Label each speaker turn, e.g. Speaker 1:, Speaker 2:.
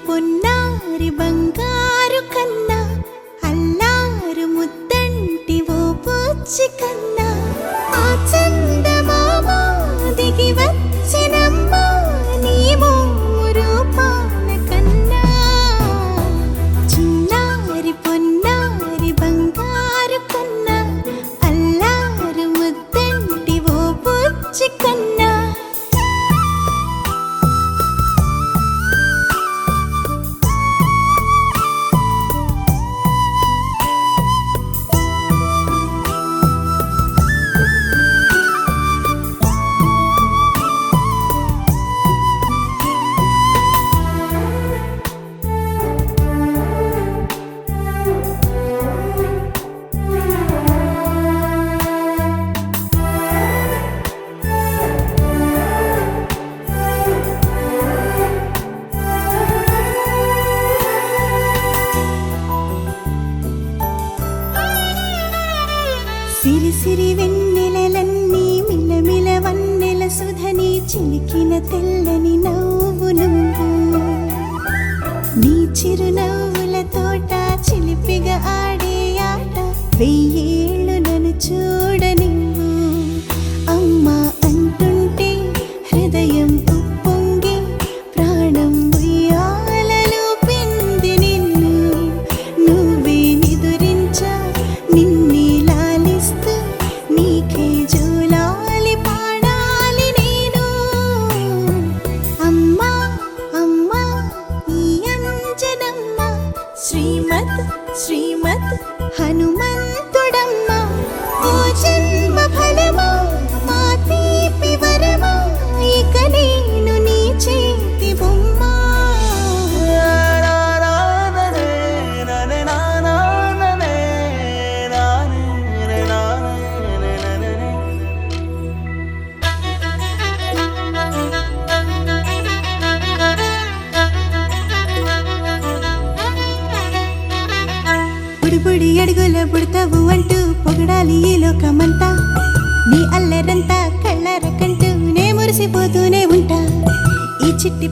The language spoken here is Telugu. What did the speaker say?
Speaker 1: పొన్నారి బంగారు కన్నా అల్లారు ముద్దంటి ఓ పూచి కన్నా ఆ చందమామ దిగి వచ్చినమ్మా నీ రూపాన కన్నా చిన్నారి పొన్నారి బంగారు కన్నా అల్లారు ముద్దంటి ఓ పూచి కన్నా సిరి సిరి వెన్నెలలన్నీ మిలమిల వన్నెల సుధని చిలికిన తెల్లని నవ్వు నువ్వు నీ చిరునవ్వుల తోట చిలిపిగా ఆడే ఆట వెయ్యేళ్ళు నన్ను చూడనివ్వు అమ్మా అంటుంటే హృదయం ఉప్పొంగి ప్రాణం ఉయ్యాలలో పిండి నిన్ను నువ్వే నిదురించా నిన్నే నీకే జూలాలి పాడాలి నేను అమ్మా అమ్మా ఈ అంజనమ్మ శ్రీమత్ శ్రీమత్ హనుమంతుడమ్మ ఓ జన్మ ఫలమా మా తీపి వరమా ఇక నేను నీ చేతి బొమ్మ బుడి అడుగుల బుడతావు అంటూ పొగడాలి ఈ లోకమంతా నీ అల్లరంతా కళ్ళారకంటూ నే మురిసిపోతూనే ఉంటా ఈ చిట్టి